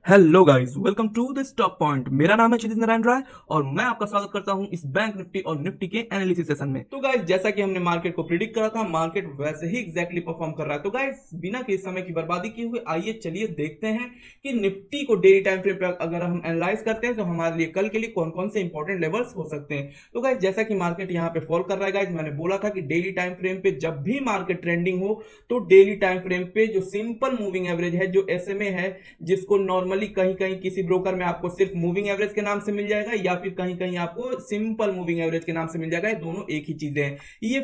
Hello guys, welcome to the stock point. मेरा नाम है क्षितिज नारायण राय और मैं आपका स्वागत करता हूं इस बैंक निफ्टी और निफ्टी के एनालिसिस सेशन में। तो गाइस, जैसा कि हमने मार्केट को प्रिडिक्ट करा था, मार्केट वैसे ही एग्जैक्टली परफॉर्म कर रहा है। तो गाइस, बिना किसी समय की बर्बादी किए हुए आइए चलिए देखते हैं कि निफ्टी को डेली टाइम फ्रेम पर अगर हम एनालाइज करते हैं तो हमारे लिए कल के लिए कौन कौन से इंपॉर्टेंट लेवल्स हो सकते हैं। तो गाइस, जैसा कि मार्केट यहाँ पे फॉल कर रहा है गाइस, मैंने बोला था कि डेली टाइम फ्रेम पे जब भी मार्केट ट्रेंडिंग हो तो डेली टाइम फ्रेम पे जो सिंपल मूविंग एवरेज है, जो एसएमए है, जिसको नॉर्मली कहीं कहीं किसी ब्रोकर में आपको सिर्फ मूविंग एवरेज के नाम से मिल जाएगा या फिर कहीं कहीं आपको सिंपल मूविंग एवरेज के नाम से मिल जाएगा, ये दोनों एक ही चीजें हैं। ये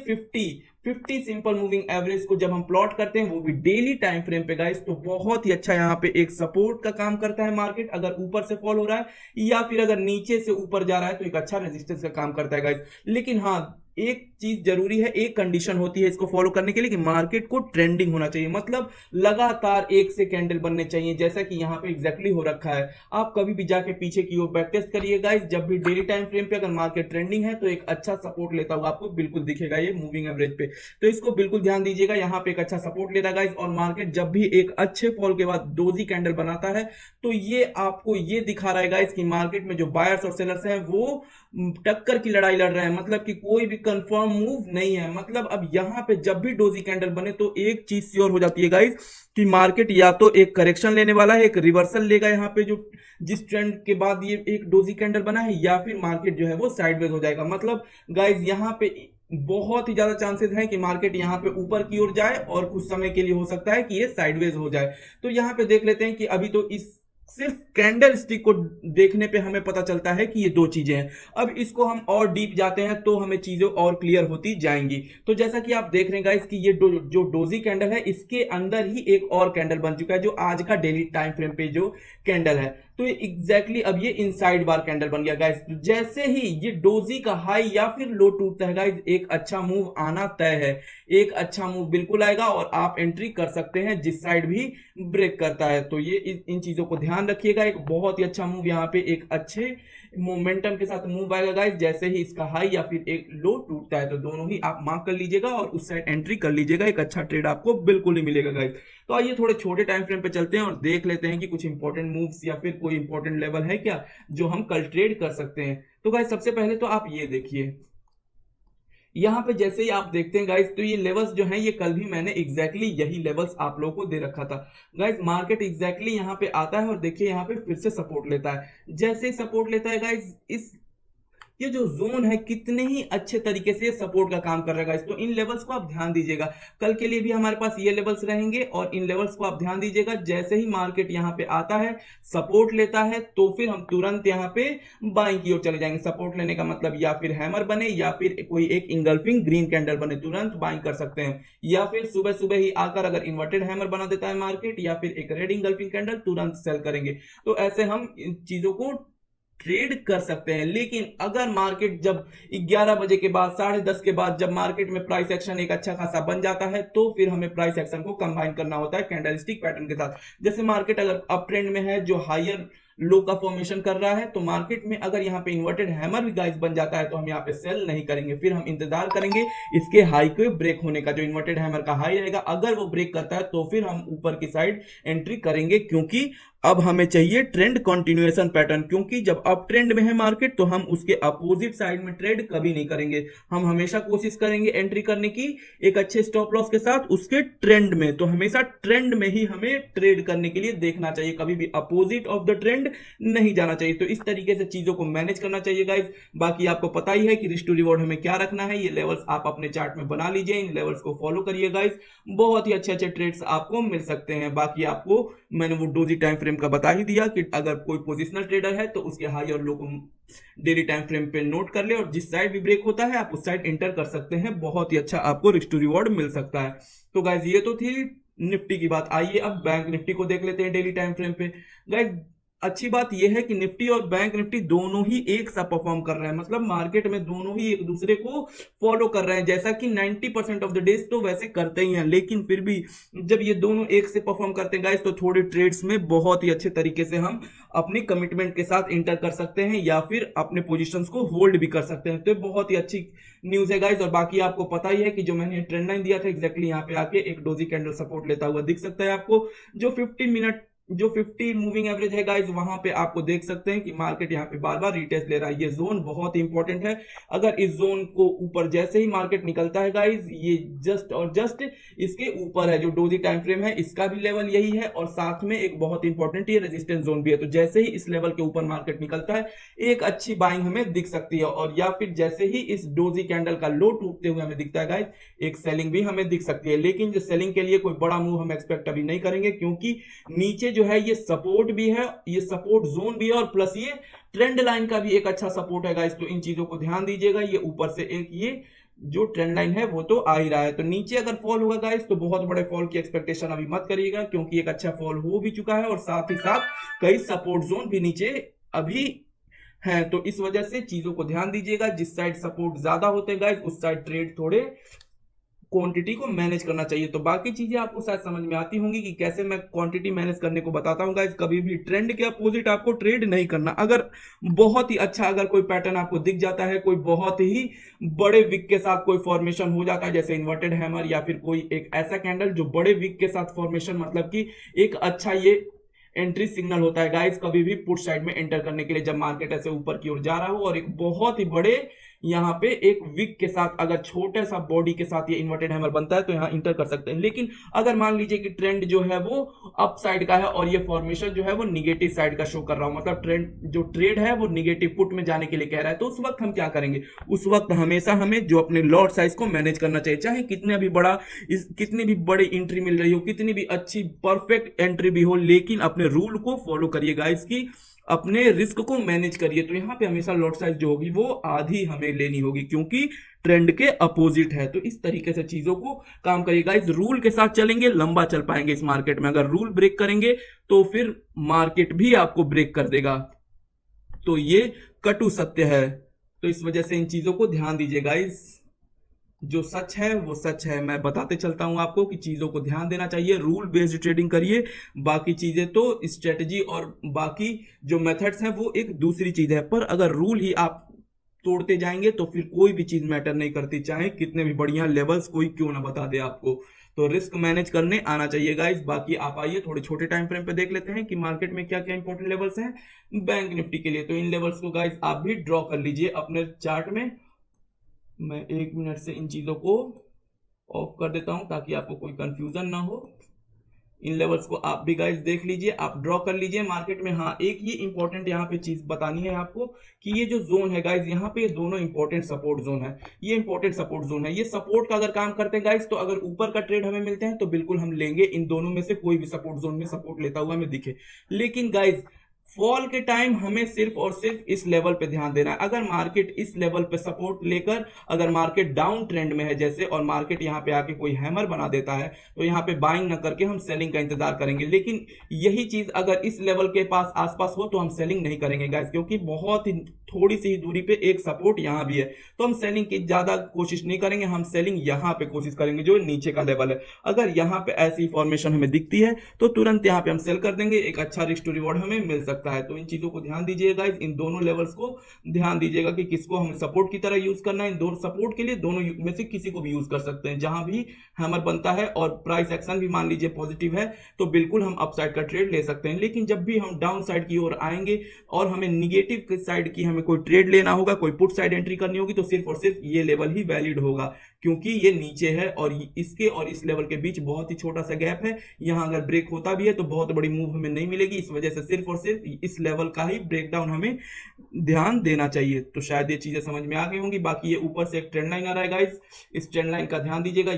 50 सिंपल मूविंग एवरेज को जब हम प्लॉट करते हैं वो भी डेली टाइम फ्रेम पे गाइस, तो बहुत ही अच्छा यहाँ पे एक सपोर्ट का काम करता है। मार्केट अगर ऊपर से फॉल हो रहा है या फिर अगर नीचे से ऊपर जा रहा है तो एक अच्छा रेजिस्टेंस का काम करता है गाइस। लेकिन हाँ, एक चीज जरूरी है, एक कंडीशन होती है इसको फॉलो करने के लिए कि मार्केट को ट्रेंडिंग होना चाहिए, मतलब लगातार एक से कैंडल बनने चाहिए, जैसा कि यहाँ पे एग्जैक्टली हो रखा है। आप कभी भी जाके पीछे की ओर बैक टेस्ट करिए गाइस, जब भी डेली टाइम फ्रेम पे अगर मार्केट ट्रेंडिंग है तो एक अच्छा सपोर्ट लेता हुआ आपको बिल्कुल दिखेगा ये मूविंग एवरेज पे। तो इसको बिल्कुल ध्यान दीजिएगा, यहाँ पे एक अच्छा सपोर्ट लेता है गाइस। और मार्केट जब भी एक अच्छे फॉल के बाद डोजी कैंडल बनाता है तो ये आपको ये दिखा रहा है गाइस कि मार्केट में जो बायर्स और सेलर्स हैं वो टक्कर की लड़ाई लड़ रहे हैं, मतलब कि कोई भी कंफर्म मूव नहीं है। मतलब अब यहाँ पे जब भी डोजी कैंडल बने तो एक चीज श्योर हो जाती है गाइस कि मार्केट या तो एक करेक्शन लेने वाला है, एक रिवर्सल लेगा यहाँ पे जो जिस ट्रेंड के बाद ये एक डोजी कैंडल बना है, या फिर मार्केट जो है वो साइडवेज हो जाएगा। मतलब गाइस, यहाँ पे बहुत ही ज्यादा चांसेस हैं कि मार्केट यहाँ पे ऊपर की ओर जाए और कुछ समय के लिए हो सकता है कि ये साइडवेज हो जाए। तो यहाँ पे देख लेते हैं कि अभी तो इस सिर्फ कैंडल स्टिक को देखने पे हमें पता चलता है कि ये दो चीजें हैं। अब इसको हम और डीप जाते हैं तो हमें चीजें और क्लियर होती जाएंगी। तो जैसा कि आप देख रहे हैं गाइस कि ये जो डोजी कैंडल है, इसके अंदर ही एक और कैंडल बन चुका है जो आज का डेली टाइम फ्रेम पे जो कैंडल है। तो ये एग्जैक्टली अब ये इनसाइड बार कैंडल बन गया गाइस। तो जैसे ही ये डोजी का हाई या फिर लो टूटता है गाइस, एक अच्छा मूव आना तय है, एक अच्छा मूव बिल्कुल आएगा और आप एंट्री कर सकते हैं जिस साइड भी ब्रेक करता है। तो ये इन चीजों को ध्यान रखिएगा, एक बहुत ही अच्छा मूव यहाँ पे एक अच्छे मोमेंटम के साथ मूव आएगा गाइस। जैसे ही इसका हाई या फिर एक लो टूटता है तो दोनों ही आप मार्क कर लीजिएगा और उस साइड एंट्री कर लीजिएगा, एक अच्छा ट्रेड आपको बिल्कुल ही मिलेगा गाइस। तो आइए थोड़े छोटे टाइम फ्रेम पे चलते हैं और देख लेते हैं कि कुछ इंपॉर्टेंट मूव्स या फिर कोई इंपॉर्टेंट लेवल है क्या जो हम कल ट्रेड कर सकते हैं। तो गाइस, सबसे पहले तो आप ये देखिए, यहाँ पे जैसे ही आप देखते हैं गाइस, तो ये लेवल्स जो हैं ये कल भी मैंने एग्जैक्टली यही लेवल्स आप लोगों को दे रखा था गाइस। मार्केट एग्जैक्टली यहाँ पे आता है और देखिए यहाँ पे फिर से सपोर्ट लेता है। जैसे ही सपोर्ट लेता है गाइस, इस ये जो जोन है कितने ही अच्छे तरीके से सपोर्ट का काम कर रहा है। तो इन लेवल्स को आप ध्यान दीजिएगा, कल के लिए भी हमारे पास ये लेवल्स रहेंगे और इन लेवल्स को आप ध्यान दीजिएगा। जैसे ही मार्केट यहाँ पे आता है, सपोर्ट लेता है, तो फिर हम तुरंत यहाँ पे बाइंग की ओर चले जाएंगे। सपोर्ट लेने का मतलब या फिर हैमर बने या फिर कोई एक इंगल्फिंग ग्रीन कैंडल बने, तुरंत बाइंग कर सकते हैं। या फिर सुबह सुबह ही आकर अगर इन्वर्टेड हैमर बना देता है मार्केट या फिर एक रेड इंगल्फिंग कैंडल, तुरंत सेल करेंगे। तो ऐसे हम इन चीजों को ट्रेड कर सकते हैं। लेकिन अगर मार्केट जब 11 बजे के बाद, 10:30 के बाद जब मार्केट में प्राइस एक्शन एक अच्छा खासा बन जाता है तो फिर हमें प्राइस एक्शन को कंबाइन करना होता है कैंडलस्टिक पैटर्न के साथ। जैसे मार्केट अगर अप ट्रेंड में है जो हायर लो का फॉर्मेशन कर रहा है, तो मार्केट में अगर यहाँ पे इन्वर्टेड हैमर भी गाइस बन जाता है तो हम यहाँ पे सेल नहीं करेंगे, फिर हम इंतजार करेंगे इसके हाई के ब्रेक होने का। जो इन्वर्टेड हैमर का हाई रहेगा, अगर वो ब्रेक करता है तो फिर हम ऊपर की साइड एंट्री करेंगे, क्योंकि अब हमें चाहिए ट्रेंड कंटिन्यूएशन पैटर्न। क्योंकि जब अप ट्रेंड में है मार्केट तो हम उसके अपोजिट साइड में ट्रेड कभी नहीं करेंगे। हम हमेशा कोशिश करेंगे एंट्री करने की एक अच्छे स्टॉप लॉस के साथ उसके ट्रेंड में। तो हमेशा ट्रेंड में ही हमें ट्रेड करने के लिए देखना चाहिए, कभी भी अपोजिट ऑफ द ट्रेंड नहीं जाना चाहिए। तो इस तरीके से चीजों को मैनेज करना चाहिए गाइस। बाकी आपको पता ही है कि रिस्क टू रिवॉर्ड हमें क्या रखना है, ये लेवल्स आप अपने चार्ट में बना लीजिए, इन लेवल्स को फॉलो करिए गाइस, बहुत ही अच्छे अच्छे ट्रेड्स आपको मिल सकते हैं। बाकी आपको मैंने वो डोजी टाइम फ्रेम का बता ही दिया कि अगर कोई पोजिशनल ट्रेडर है तो उसके हाई और लो को डेली टाइम फ्रेम पे नोट कर ले और जिस साइड भी ब्रेक होता है आप उस साइड एंटर कर सकते हैं, बहुत ही अच्छा आपको रिस्क टू रिवॉर्ड मिल सकता है। तो गाइस, ये तो थी निफ्टी की बात। आइए अब बैंक निफ्टी को देख लेते हैं डेली टाइम फ्रेम पे। गाइस, अच्छी बात यह है कि निफ्टी और बैंक निफ्टी दोनों ही एक सा परफॉर्म कर रहे हैं, मतलब मार्केट में दोनों ही एक दूसरे को फॉलो कर रहे हैं। जैसा कि 90% ऑफ द डेज तो वैसे करते ही हैं, लेकिन फिर भी जब ये दोनों एक से परफॉर्म करते हैं गाइस तो थोड़े ट्रेड्स में बहुत ही अच्छे तरीके से हम अपनी कमिटमेंट के साथ इंटर कर सकते हैं या फिर अपने पोजिशन को होल्ड भी कर सकते हैं। तो बहुत ही अच्छी न्यूज है गाइस। और बाकी आपको पता ही है कि जो मैंने ट्रेंड लाइन दिया था एग्जैक्टली यहाँ पे आके एक डोजी कैंडल सपोर्ट लेता हुआ दिख सकता है आपको, जो 15 मिनट जो 50 मूविंग एवरेज है गाइज, वहां पे आपको देख सकते हैं कि मार्केट यहाँ पे बार बार रिटेस्ट ले रहा है। ये जोन बहुत इंपॉर्टेंट है। अगर इस जोन को ऊपर जैसे ही मार्केट निकलता है गाइज, ये जस्ट और जस्ट इसके ऊपर है। जो डोजी टाइम फ्रेम है इसका भी लेवल यही है और साथ में एक बहुत इंपॉर्टेंट ये रेजिस्टेंस जोन भी है। तो जैसे ही इस लेवल के ऊपर मार्केट निकलता है, एक अच्छी बाइंग हमें दिख सकती है, और या फिर जैसे ही इस डोजी कैंडल का लो टूटते हुए हमें दिखता है गाइज, एक सेलिंग भी हमें दिख सकती है। लेकिन जो सेलिंग के लिए कोई बड़ा मूव हम एक्सपेक्ट अभी नहीं करेंगे, क्योंकि नीचे जो है ये सपोर्ट भी है, ये सपोर्ट जोन भी है, और प्लस ये ट्रेंड लाइन का भी एक अच्छा सपोर्ट है गाइस। तो इन चीजों को ध्यान दीजिएगा। ये ऊपर से एक ये जो ट्रेंड लाइन है वो तो आ ही रहा है। तो नीचे अगर फॉल होगा गाइस, तो बहुत बड़े फॉल की एक्सपेक्टेशन अभी मत करिएगा, क्योंकि एक अच्छा फॉल हो भी चुका है और साथ ही साथ कई सपोर्ट जोन भी नीचे अभी है। तो इस वजह से चीजों को ध्यान दीजिएगा। जिस साइड सपोर्ट ज्यादा होते हैं गाइस, उस साइड ट्रेड थोड़े क्वांटिटी को मैनेज करना चाहिए। तो बाकी चीजें आपको शायद समझ में आती होंगी कि कैसे मैं क्वांटिटी मैनेज करने को बताता हूँ गाइस। कभी भी ट्रेंड के अपोजिट आपको ट्रेड नहीं करना। अगर बहुत ही अच्छा अगर कोई पैटर्न आपको दिख जाता है, कोई बहुत ही बड़े विक के साथ कोई फॉर्मेशन हो जाता है, जैसे इन्वर्टेड हैमर या फिर कोई एक ऐसा कैंडल जो बड़े विक के साथ फॉर्मेशन, मतलब कि एक अच्छा ये एंट्री सिग्नल होता है गाइस कभी भी पुट साइड में एंटर करने के लिए, जब मार्केट ऐसे ऊपर की ओर जा रहा हो और एक बहुत ही बड़े यहाँ पे एक विक के साथ अगर छोटा सा बॉडी के साथ ये इन्वर्टेड हैमर बनता है तो यहाँ इंटर कर सकते हैं। लेकिन अगर मान लीजिए कि ट्रेंड जो है वो अप साइड का है और ये फॉर्मेशन जो है वो निगेटिव साइड का शो कर रहा हो, मतलब ट्रेंड जो ट्रेड है वो निगेटिव पुट में जाने के लिए कह रहा है, तो उस वक्त हम क्या करेंगे? उस वक्त हमेशा हमें जो अपने लॉट साइज को मैनेज करना चाहिए, चाहे कितने भी बड़ा कितनी भी बड़ी एंट्री मिल रही हो, कितनी भी अच्छी परफेक्ट एंट्री भी हो, लेकिन अपने रूल को फॉलो करिए गाइस की अपने रिस्क को मैनेज करिए। तो यहाँ पे हमेशा लॉट साइज जो होगी वो आधी हमें लेनी होगी, क्योंकि ट्रेंड के अपोजिट है। तो इस तरीके से चीजों को काम करिए गाइस। रूल के साथ चलेंगे, लंबा चल पाएंगे इस मार्केट में। अगर रूल ब्रेक करेंगे तो फिर मार्केट भी आपको ब्रेक कर देगा। तो ये कटु सत्य है। तो इस वजह से इन चीजों को ध्यान दीजिए गाइस। जो सच है वो सच है। मैं बताते चलता हूं आपको कि चीजों को ध्यान देना चाहिए, रूल बेस्ड ट्रेडिंग करिए। बाकी चीजें तो स्ट्रेटजी और बाकी जो मेथड्स हैं वो एक दूसरी चीज है, पर अगर रूल ही आप तोड़ते जाएंगे तो फिर कोई भी चीज मैटर नहीं करती, चाहे कितने भी बढ़िया लेवल्स कोई क्यों ना बता दे आपको। तो रिस्क मैनेज करने आना चाहिए गाइस। बाकी आप आइए थोड़े छोटे टाइम फ्रेम पे देख लेते हैं कि मार्केट में क्या क्या इंपॉर्टेंट लेवल्स हैं बैंक निफ्टी के लिए। तो इन लेवल्स को गाइस आप भी ड्रॉ कर लीजिए अपने चार्ट में। मैं 1 मिनट से इन चीजों को ऑफ कर देता हूं ताकि आपको कोई कंफ्यूजन ना हो। इन लेवल्स को आप भी गाइस देख लीजिए, आप ड्रॉ कर लीजिए मार्केट में। हाँ, एक ये इंपॉर्टेंट यहाँ पे चीज बतानी है आपको कि ये जो जोन है गाइस, यहाँ पे दोनों इंपॉर्टेंट सपोर्ट जोन है। ये इंपॉर्टेंट सपोर्ट जोन है। ये सपोर्ट का अगर काम करते हैं गाइस, तो अगर ऊपर का ट्रेड हमें मिलते हैं तो बिल्कुल हम लेंगे। इन दोनों में से कोई भी सपोर्ट जोन में सपोर्ट लेता हुआ हमें दिखे। लेकिन गाइस फॉल के टाइम हमें सिर्फ और सिर्फ इस लेवल पे ध्यान देना है। अगर मार्केट इस लेवल पे सपोर्ट लेकर अगर मार्केट डाउन ट्रेंड में है जैसे, और मार्केट यहाँ पे आके कोई हैमर बना देता है, तो यहाँ पे बाइंग ना करके हम सेलिंग का इंतजार करेंगे। लेकिन यही चीज अगर इस लेवल के पास आसपास हो तो हम सेलिंग नहीं करेंगे गाइस, क्योंकि बहुत ही थोड़ी सी ही दूरी पे एक सपोर्ट यहाँ भी है। तो हम सेलिंग की ज्यादा कोशिश नहीं करेंगे, हम सेलिंग यहाँ पे कोशिश करेंगे जो नीचे का लेवल है। अगर यहाँ पे ऐसी फॉर्मेशन हमें दिखती है तो तुरंत यहाँ पे हम सेल कर देंगे, एक अच्छा रिस्क टू रिवॉर्ड हमें मिल सकता है। तो इन चीजों को ध्यान दीजिएगा गाइस, इन दोनों लेवल्स को ध्यान दीजिएगा कि किसको हमें सपोर्ट की तरह यूज करना है। इन दोनों सपोर्ट के लिए दोनों में से किसी को भी यूज कर सकते हैं। जहां भी हैमर बनता है और प्राइस एक्शन भी मान लीजिए पॉजिटिव है तो बिल्कुल हम अपसाइड का ट्रेड ले सकते हैं। लेकिन जब भी हम डाउन साइड की ओर आएंगे और हमें निगेटिव साइड की हमें कोई ट्रेड लेना होगा, कोई पुट साइड एंट्री करनी होगी, तो सिर्फ और सिर्फ ये लेवल ही वैलिड होगा, क्योंकि ये नीचे है और इसके और इस लेवल के बीच बहुत ही छोटा सा गैप है। यहां अगर ब्रेक होता भी है तो बहुत बड़ी मूव हमें नहीं मिलेगी। इस वजह से सिर्फ और सिर्फ इस लेवल का ही ब्रेकडाउन हमें ध्यान देना चाहिए। तो शायद ये चीजें समझ में आ गई होंगी। बाकी ये ऊपर से एक ट्रेंड लाइन आ रहा है गाइस, इस ट्रेंड लाइन का ध्यान दीजिएगा।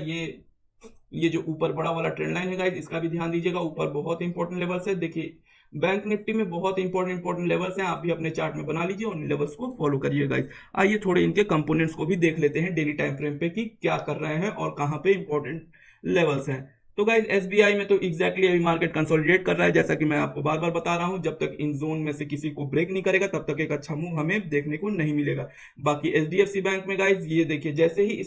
ये जो ऊपर बड़ा वाला ट्रेंड लाइन है गाइस, इसका भी ध्यान दीजिएगा। ऊपर बहुत इंपॉर्टेंट लेवल्स है। देखिए बैंक निफ्टी में बहुत इंपॉर्टेंट लेवल्स हैं, आप भी अपने चार्ट में बना लीजिए और इन लेवल्स को फॉलो करिए गाइस। आइए थोड़े इनके कंपोनेंट्स को भी देख लेते हैं डेली टाइम फ्रेम पे कि क्या कर रहे हैं और कहां पे इंपॉर्टेंट लेवल्स हैं। तो गाइस एसबीआई में तो एग्जैक्टली अभी मार्केट कंसोलिडेट कर रहा है, जैसा कि मैं आपको बार बार बता रहा हूं। जब तक इन जोन में से किसी को ब्रेक नहीं करेगा तब तक एक अच्छा मूव हमें देखने को नहीं मिलेगा। बाकी एचडीएफसी बैंक में गाइस ये देखिए, जैसे ही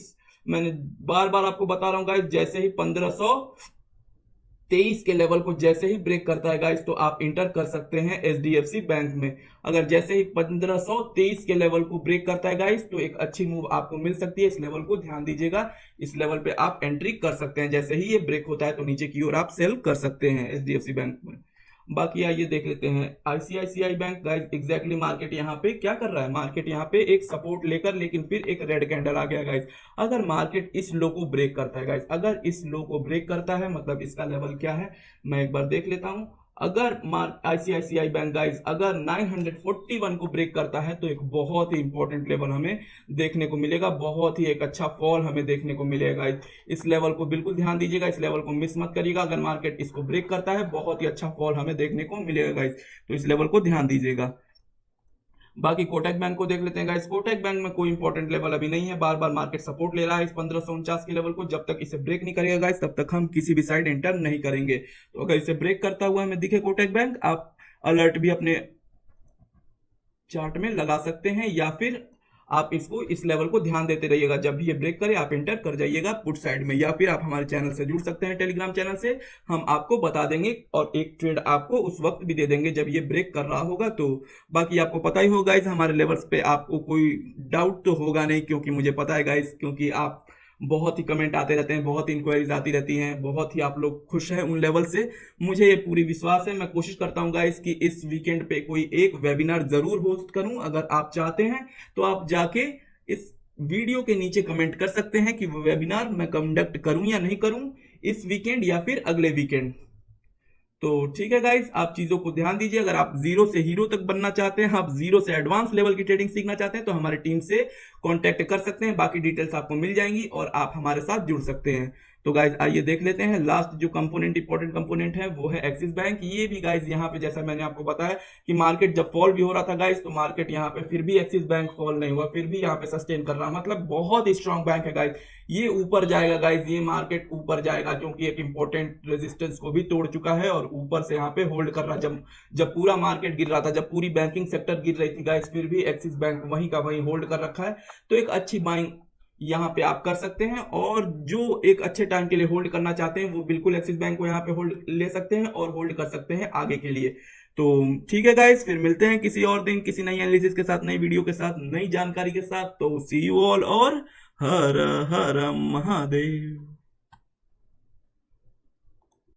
मैंने बार बार आपको बता रहा हूं गाइस, जैसे ही 1523 के लेवल को जैसे ही ब्रेक करता है गाइस तो आप इंटर कर सकते हैं एचडीएफसी बैंक में। अगर जैसे ही 1523 के लेवल को ब्रेक करता है गाइस तो एक अच्छी मूव आपको मिल सकती है। इस लेवल को ध्यान दीजिएगा, इस लेवल पे आप एंट्री कर सकते हैं। जैसे ही ये ब्रेक होता है तो नीचे की ओर आप सेल कर सकते हैं एचडीएफसी बैंक में। बाकी आइए देख लेते हैं ICICI bank guys. Exactly market यहाँ पे क्या कर रहा है, मार्केट यहाँ पे एक सपोर्ट लेकर लेकिन फिर एक रेड कैंडल आ गया गाइस। अगर मार्केट इस लो को ब्रेक करता है गाइस, अगर इस लो को ब्रेक करता है मतलब इसका लेवल क्या है मैं एक बार देख लेता हूँ। अगर आईसीआईसीआई बैंक गाइस अगर 941 को ब्रेक करता है तो एक बहुत ही इंपॉर्टेंट लेवल हमें देखने को मिलेगा, बहुत ही एक अच्छा फॉल हमें देखने को मिलेगा गाइस। इस लेवल को बिल्कुल ध्यान दीजिएगा, इस लेवल को मिस मत करिएगा। अगर मार्केट इसको ब्रेक करता है बहुत ही अच्छा फॉल हमें देखने को मिलेगा गाइस, तो इस लेवल को ध्यान दीजिएगा। बाकी कोटक बैंक को देख लेते हैं गाइस। कोटक बैंक में कोई इंपॉर्टेंट लेवल अभी नहीं है, बार बार मार्केट सपोर्ट ले रहा है इस 1549 के लेवल को। जब तक इसे ब्रेक नहीं करेगा गाइस तब तक हम किसी भी साइड एंटर नहीं करेंगे। तो अगर इसे ब्रेक करता हुआ हमें दिखे कोटक बैंक, आप अलर्ट भी अपने चार्ट में लगा सकते हैं, या फिर आप इसको इस लेवल को ध्यान देते रहिएगा। जब भी ये ब्रेक करे आप एंटर कर जाइएगा पुट साइड में, या फिर आप हमारे चैनल से जुड़ सकते हैं, टेलीग्राम चैनल से। हम आपको बता देंगे और एक ट्रेड आपको उस वक्त भी दे देंगे जब ये ब्रेक कर रहा होगा। तो बाकी आपको पता ही होगा गाइस, हमारे लेवल्स पे आपको कोई डाउट तो होगा नहीं, क्योंकि मुझे पता है गाइस, क्योंकि आप बहुत ही कमेंट आते रहते हैं, बहुत ही इंक्वायरीज आती रहती हैं, बहुत ही आप लोग खुश हैं उन लेवल से। मुझे ये पूरी विश्वास है। मैं कोशिश करता हूँ गाइस कि इस वीकेंड पे कोई एक वेबिनार जरूर होस्ट करूं। अगर आप चाहते हैं तो आप जाके इस वीडियो के नीचे कमेंट कर सकते हैं कि वो वेबिनार मैं कंडक्ट करूं या नहीं करूं इस वीकेंड या फिर अगले वीकेंड। तो ठीक है गाइस, आप चीजों को ध्यान दीजिए। अगर आप जीरो से हीरो तक बनना चाहते हैं, आप जीरो से एडवांस लेवल की ट्रेडिंग सीखना चाहते हैं तो हमारी टीम से कांटेक्ट कर सकते हैं। बाकी डिटेल्स आपको मिल जाएंगी और आप हमारे साथ जुड़ सकते हैं। तो गाइज आइए देख लेते हैं लास्ट जो कंपोनेंट इंपॉर्टेंट कंपोनेंट है वो है एक्सिस बैंक। ये भी गाइज यहाँ पे जैसा मैंने आपको बताया कि मार्केट जब फॉल भी हो रहा था गाइज, तो मार्केट यहाँ पे फिर भी एक्सिस बैंक फॉल नहीं हुआ, फिर भी यहाँ पे सस्टेन कर रहा, मतलब बहुत ही स्ट्रॉन्ग बैंक है गाइज। ये ऊपर जाएगा गाइज, ये मार्केट ऊपर जाएगा क्योंकि एक इंपॉर्टेंट रेजिस्टेंस को भी तोड़ चुका है और ऊपर से यहाँ पे होल्ड कर रहा। जब पूरा मार्केट गिर रहा था, जब पूरी बैंकिंग सेक्टर गिर रही थी गाइज, फिर भी एक्सिस बैंक वहीं का वहीं होल्ड कर रखा है। तो एक अच्छी बाइंग यहाँ पे आप कर सकते हैं, और जो एक अच्छे टाइम के लिए होल्ड करना चाहते हैं वो बिल्कुल एक्सिस बैंक को यहाँ पे होल्ड ले सकते हैं और होल्ड कर सकते हैं आगे के लिए। तो ठीक है गाइस, फिर मिलते हैं किसी और दिन किसी नई एनालिसिस के साथ, नई वीडियो के साथ, नई जानकारी के साथ। तो सी यू ऑल और हर हर महादेव।